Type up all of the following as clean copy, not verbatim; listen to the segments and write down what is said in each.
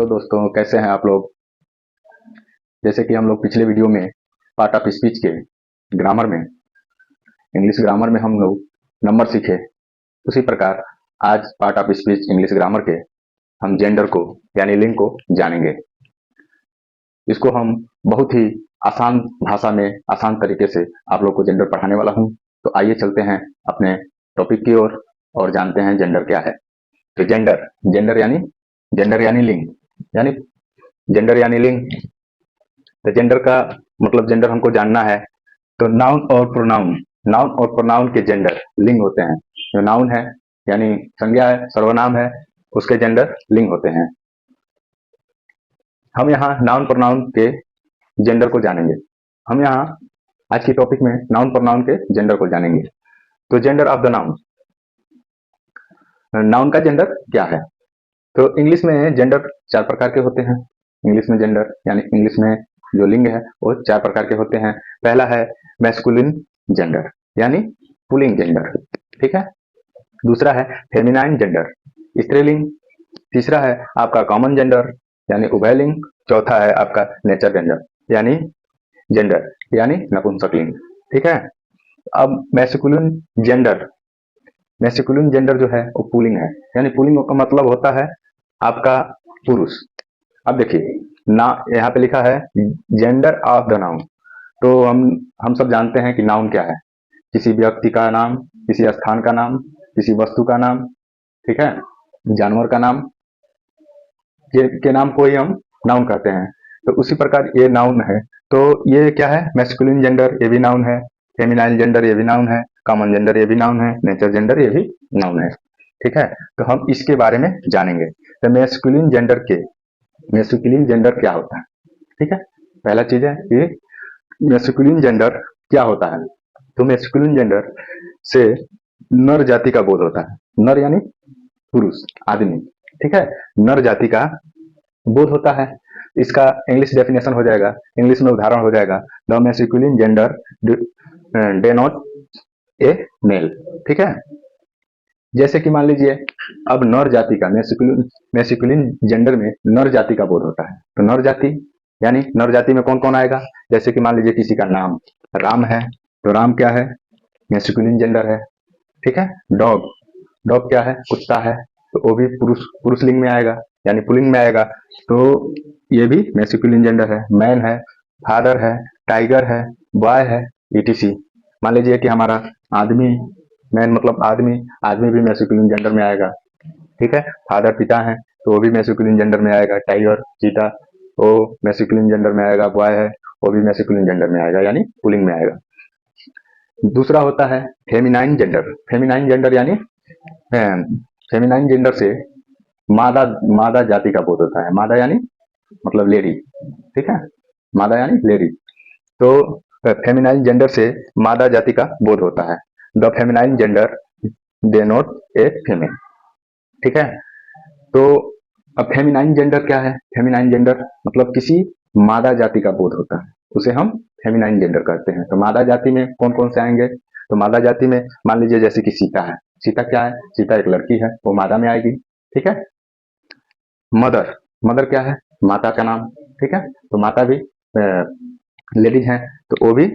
दोस्तों, कैसे हैं आप लोग। जैसे कि हम लोग पिछले वीडियो में पार्ट ऑफ स्पीच के ग्रामर में, इंग्लिश ग्रामर में हम लोग नंबर सीखे, उसी प्रकार आज part of speech English grammar के हम जेंडर को यानी लिंग को जानेंगे। इसको हम बहुत ही आसान भाषा में आसान तरीके से आप लोग को जेंडर पढ़ाने वाला हूं। तो आइए चलते हैं अपने टॉपिक की ओर और जानते हैं जेंडर क्या है। तो जेंडर जेंडर यानी लिंग, यानी जेंडर यानी लिंग। तो जेंडर का मतलब जेंडर हमको जानना है तो नाउन और प्रोनाउन के जेंडर लिंग होते हैं। जो नाउन है यानी संज्ञा है, सर्वनाम है, उसके जेंडर लिंग होते हैं। हम यहाँ नाउन प्रोनाउन के जेंडर को जानेंगे। हम यहाँ आज की टॉपिक में नाउन प्रोनाउन के जेंडर को जानेंगे। तो gender of the noun, noun का जेंडर क्या है। तो इंग्लिश में जेंडर 4 प्रकार के होते हैं। इंग्लिश में जेंडर यानी इंग्लिश में जो लिंग है वो 4 प्रकार के होते हैं। पहला है मैस्कुलिन जेंडर यानी पुल्लिंग जेंडर, ठीक है। दूसरा है फेमिनाइन जेंडर, स्त्रीलिंग। तीसरा है आपका कॉमन जेंडर यानी उभयलिंग। चौथा है आपका नेचर जेंडर यानी नपुंसकलिंग, ठीक है। अब मैस्कुलिन जेंडर जो है वो पुल्लिंग है, यानी पुल्लिंग का मतलब होता है आपका पुरुष। अब देखिए ना, यहाँ पे लिखा है जेंडर ऑफ द नाउन। तो हम सब जानते हैं कि नाउन क्या है। किसी व्यक्ति का नाम, किसी स्थान का नाम, किसी वस्तु का नाम, ठीक है, जानवर का नाम, के नाम को ही हम नाउन कहते हैं। तो उसी प्रकार ये नाउन है। तो ये क्या है, मैस्कुलिन जेंडर ये भी नाउन है, फेमिनाइन जेंडर ये भी नाउन है, कॉमन जेंडर ये भी नाउन है, नेचर जेंडर ये भी नाउन है, ठीक है। तो हम इसके बारे में जानेंगे। तो मैस्कुलिन जेंडर क्या होता है, ठीक है। पहला चीज है कि मैस्कुलिन जेंडर क्या होता है। तो मैस्कुलिन जेंडर से नर जाति का बोध होता है। नर यानी पुरुष, आदमी, ठीक है, नर जाति का बोध होता है। इसका इंग्लिश डेफिनेशन हो जाएगा, इंग्लिश में उदाहरण हो जाएगा, the masculine gender denote a male, ठीक है। जैसे कि मान लीजिए अब नर जाति का मैस्कुलिन जेंडर में नर जाति का बोध होता है। तो नर जाति यानी नर जाति में कौन कौन आएगा। जैसे कि मान लीजिए किसी का नाम राम है, तो राम क्या है, मैस्कुलिन जेंडर है, ठीक है। डॉग क्या है, कुत्ता है, तो वो भी पुरुष लिंग में आएगा यानी पुल्लिंग में आएगा। तो ये भी मैस्कुलिन जेंडर है। मैन है, फादर है, टाइगर है, बॉय है, ईटीसी। मान लीजिए कि हमारा आदमी, मैन मतलब आदमी भी मैस्कुलिन जेंडर में आएगा, ठीक है। फादर पिता है तो वो भी मैस्कुलिन जेंडर में आएगा। टाइगर चीता वो मैस्कुलिन जेंडर में आएगा। बॉय है वो भी मैस्कुलिन जेंडर में आएगा यानी पुल्लिंग में आएगा। दूसरा होता है फेमिनाइन जेंडर यानी फेमिनाइन जेंडर से मादा जाति का बोध होता है। मादा यानी मतलब लेडी, ठीक है, मादा यानी लेडी। तो फेमिनाइन जेंडर से मादा जाति का बोध होता है। The feminine gender denote a female, ठीक है। तो अब फेमिनाइन जेंडर क्या है। फेमिनाइन जेंडर मतलब किसी मादा जाति का बोध होता है, उसे हम फेमिनाइन जेंडर कहते हैं। तो मादा जाति में कौन कौन से आएंगे। तो मादा जाति में मान लीजिए जैसे कि सीता है। सीता क्या है, सीता एक लड़की है, वो मादा में आएगी, ठीक है। मदर क्या है, माता का नाम, ठीक है। तो माता भी लेडीज है तो वो भी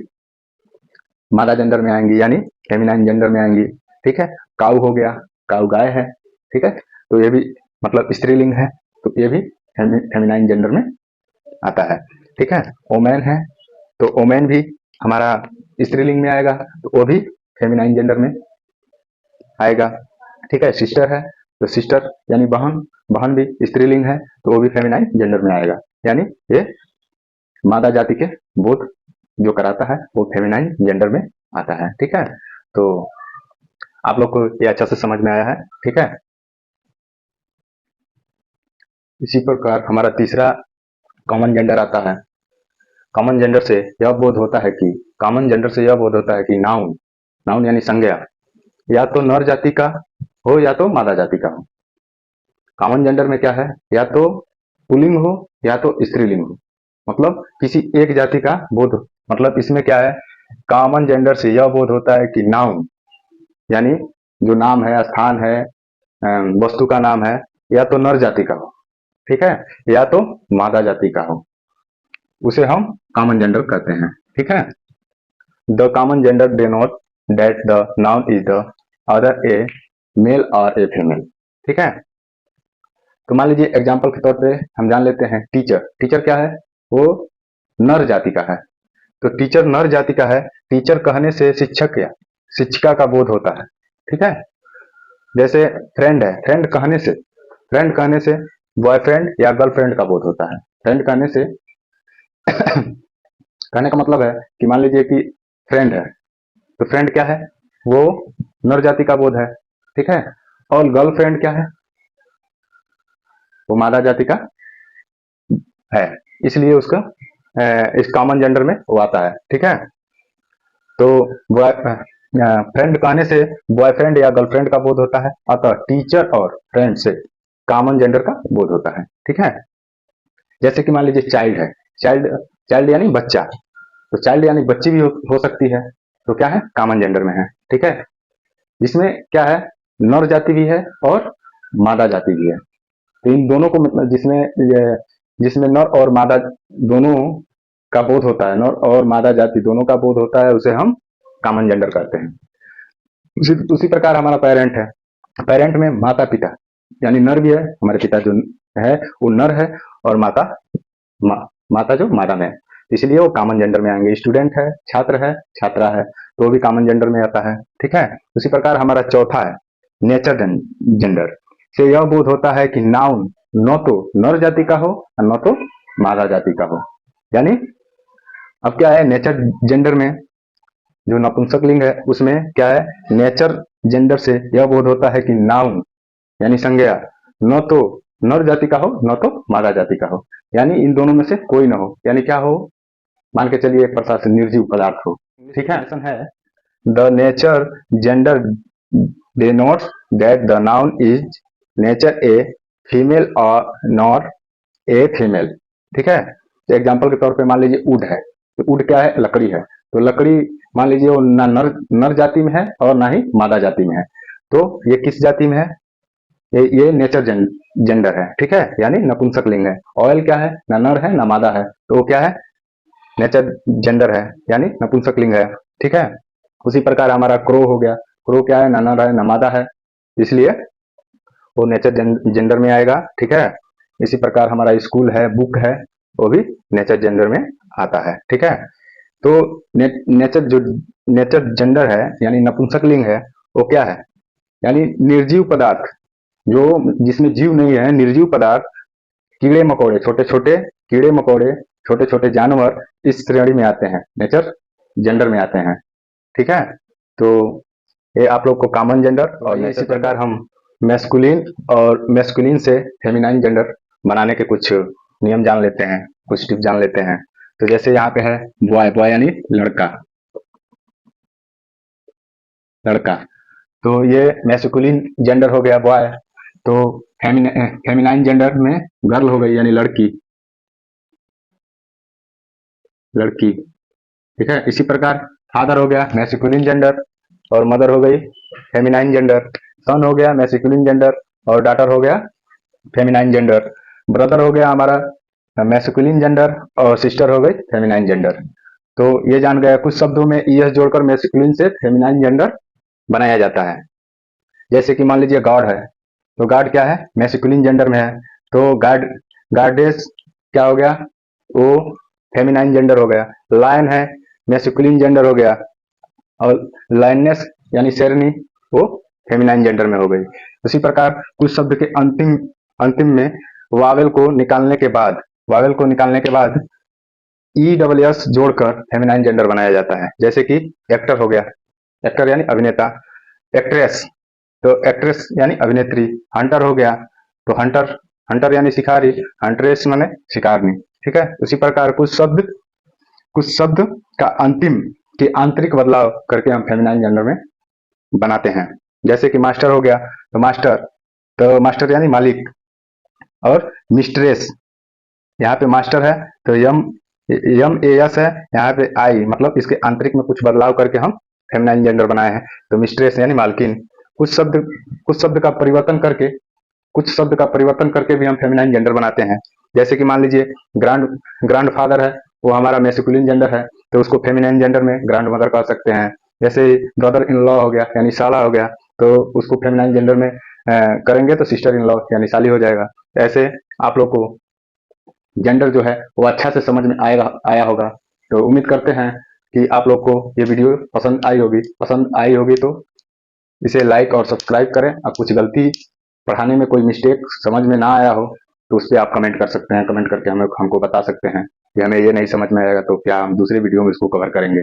मादा जेंडर में आएंगी यानी फेमिनाइन जेंडर में आएंगी, ठीक है। काऊ हो गया, काऊ गाय है, ठीक है, तो ये भी मतलब स्त्रीलिंग है, तो ये भी फेमिनाइन जेंडर में आता है, ठीक है। ओमैन है तो ओमैन भी हमारा स्त्रीलिंग में आएगा, तो वो भी फेमिनाइन जेंडर में आएगा, ठीक है। सिस्टर है तो सिस्टर यानी बहन भी स्त्रीलिंग है, तो वो भी फेमिनाइन जेंडर में आएगा। यानी ये मादा जाति के बोध जो कराता है वो फेमिनाइन जेंडर में आता है, ठीक है। तो आप लोग को ये अच्छा से समझ में आया है, ठीक है। इसी प्रकार हमारा तीसरा कॉमन जेंडर आता है। कॉमन जेंडर से यह बोध होता है कि नाउन यानी संज्ञा या तो नर जाति का हो या तो मादा जाति का हो। कॉमन जेंडर में क्या है, या तो पुल्लिंग हो या तो स्त्रीलिंग हो, मतलब किसी एक जाति का बोध। मतलब इसमें क्या है, कॉमन जेंडर से यह बोध होता है कि नाउन यानी जो नाम है, स्थान है, वस्तु का नाम है, या तो नर जाति का हो ठीक है, या तो मादा जाति का हो, उसे हम कॉमन जेंडर कहते हैं। ठीक है, the common gender denote that the noun is the other a male और ए फीमेल। ठीक है, तो मान लीजिए एग्जाम्पल के तौर पे हम जान लेते हैं टीचर। टीचर क्या है, वो नर जाति का है। तो टीचर नर जाति का है। टीचर कहने से शिक्षक या शिक्षिका का बोध होता है। ठीक है, जैसे फ्रेंड है, फ्रेंड कहने से बॉयफ्रेंड या गर्लफ्रेंड का बोध होता है। फ्रेंड कहने से कहने का मतलब है कि मान लीजिए कि फ्रेंड है, तो फ्रेंड क्या है, वो नर जाति का बोध है। ठीक है, और गर्लफ्रेंड क्या है, वो मादा जाति का है, इसलिए उसका इस कॉमन जेंडर में वो आता है। ठीक है, तो फ्रेंड कहने से बॉयफ्रेंड या गर्लफ्रेंड का बोध होता है, अतः टीचर और फ्रेंड से कॉमन जेंडर का बोध होता है। ठीक है, जैसे कि मान लीजिए चाइल्ड है, चाइल्ड चाइल्ड यानी बच्चा, तो चाइल्ड यानी बच्ची भी हो सकती है, तो क्या है, कॉमन जेंडर में है। ठीक है, इसमें क्या है, नर जाति भी है और मादा जाति भी है। तो इन दोनों को मतलब जिसमें नर और मादा दोनों का बोध होता है, नर और मादा जाति दोनों का बोध होता है, उसे हम कॉमन जेंडर कहते हैं। उसी प्रकार हमारा पेरेंट है। पेरेंट में माता पिता यानी नर भी है, हमारे पिता जो है वो नर है, और माता जो मादा में है, इसलिए वो कॉमन जेंडर में आएंगे। स्टूडेंट है, छात्र है, छात्रा है, तो वो भी कॉमन जेंडर में आता है। ठीक है, उसी प्रकार हमारा चौथा है नेचर जेंडर से यह बोध होता है कि नाउन न तो नर जाति का हो और न तो मादा जाति का हो। यानी अब क्या है, नेचर जेंडर में जो नपुंसक लिंग है उसमें क्या है, नेचर जेंडर से यह बोध होता है कि नाउन यानी संज्ञा न तो नर जाति का हो न तो मादा जाति का हो, यानी इन दोनों में से कोई ना हो। यानी क्या हो, मान के चलिए एक प्रकार से निर्जीव पदार्थ हो। ठीक है, the nature gender denotes that the noun is nature a female or not a female। ठीक है, तो एग्जाम्पल के तौर पे मान लीजिए वुड है, तो वुड क्या है, लकड़ी है। तो लकड़ी मान लीजिए वो ना नर जाति में है और ना ही मादा जाति में है, तो ये किस जाति में है, ये नेचर जेंडर है। ठीक है, यानी नपुंसक लिंग है। ऑयल क्या है, ना नर है ना मादा है, तो वो क्या है, नेचर जेंडर है, यानी नपुंसक लिंग है। ठीक है, उसी प्रकार हमारा क्रो हो गया। क्रो क्या है, ना नर है ना मादा है, इसलिए वो नेचर जेंडर में आएगा। ठीक है, इसी प्रकार हमारा स्कूल है, बुक है, वो भी नेचर जेंडर में आता है। ठीक है, तो नेचर जेंडर है यानी नपुंसक लिंग है, वो क्या है, यानी निर्जीव पदार्थ जो जिसमें जीव नहीं है, निर्जीव पदार्थ, कीड़े मकोड़े, छोटे छोटे कीड़े मकोड़े, छोटे छोटे जानवर इस श्रेणी में आते हैं, नेचर जेंडर में आते हैं। ठीक है, तो ये आप लोग को कॉमन जेंडर और इसी प्रकार हम मैस्कुलिन से फेमिनाइन जेंडर बनाने के कुछ नियम जान लेते हैं, कुछ टिप्स जान लेते हैं। तो जैसे यहाँ पे है बॉय, बॉय यानी लड़का, लड़का, तो ये मैस्कुलिन जेंडर हो गया बॉय। तो फेमिनाइन जेंडर में गर्ल हो गई यानी लड़की, लड़की। ठीक है, इसी प्रकार फादर हो गया मैस्कुलिन जेंडर और मदर हो गई फेमिनाइन जेंडर। सन हो गया मैस्कुलिन जेंडर और डॉटर हो गया फेमिनाइन जेंडर। ब्रदर हो गया हमारा मैस्कुलिन जेंडर और सिस्टर हो गई फेमिनाइन जेंडर। तो ये जान गया, कुछ शब्दों में ईएस जोड़कर मैस्कुलिन से फेमिनाइन जेंडर बनाया जाता है। जैसे कि मान लीजिए गॉड है, तो गॉड क्या है, मैस्कुलिन जेंडर में है, तो गॉडेस क्या हो गया, वो फेमिनाइन जेंडर हो गया। लायन है, मैस्कुलिन जेंडर हो गया, और लायनेस यानी शेरनी, वो फेमिनाइन जेंडर में हो गई। उसी प्रकार कुछ शब्द के अंतिम अंतिम में वावेल को निकालने के बाद ESS जोड़कर फेमिनाइन जेंडर बनाया जाता है। जैसे कि एक्टर हो गया, एक्टर यानी अभिनेता। एक्ट्रेस, तो एक्ट्रेस यानी अभिनेत्री। हंटर हो गया, तो हंटर यानी शिकारी। हंट्रेस माने शिकारनी। ठीक है, उसी प्रकार कुछ शब्द का अंतिम के आंतरिक बदलाव करके हम फेमिनाइन जेंडर में बनाते हैं। जैसे कि मास्टर हो गया, तो मास्टर यानी मालिक। और मिस्ट्रेस, यहाँ पे मास्टर है तो MAS है, यहाँ पे आई, मतलब इसके आंतरिक में कुछ बदलाव करके हम फेमिनाइन जेंडर बनाए हैं। तो मिस्ट्रेस यानी मालकिन। कुछ शब्द का परिवर्तन करके कुछ शब्द का परिवर्तन करके भी हम फेमिनाइन जेंडर बनाते हैं। जैसे कि मान लीजिए ग्रांड ग्रांड फादर है, वो हमारा मैस्कुलिन जेंडर है, तो उसको फेमिनाइन जेंडर में ग्रांड मदर कह सकते हैं। जैसे ब्रदर इन लॉ हो गया यानी साला हो गया, तो उसको फेमिनाइन जेंडर में करेंगे तो सिस्टर इन लॉ यानी साली हो जाएगा। ऐसे आप लोग को जेंडर जो है वो अच्छा से समझ में आया होगा। तो उम्मीद करते हैं कि आप लोग को ये वीडियो पसंद आई होगी तो इसे लाइक और सब्सक्राइब करें। और कुछ गलती पढ़ाने में कोई मिस्टेक समझ में ना आया हो तो उस पर आप कमेंट कर सकते हैं, कमेंट करके हमको बता सकते हैं कि हमें ये नहीं समझ में आएगा तो क्या हम दूसरे वीडियो में इसको कवर करेंगे।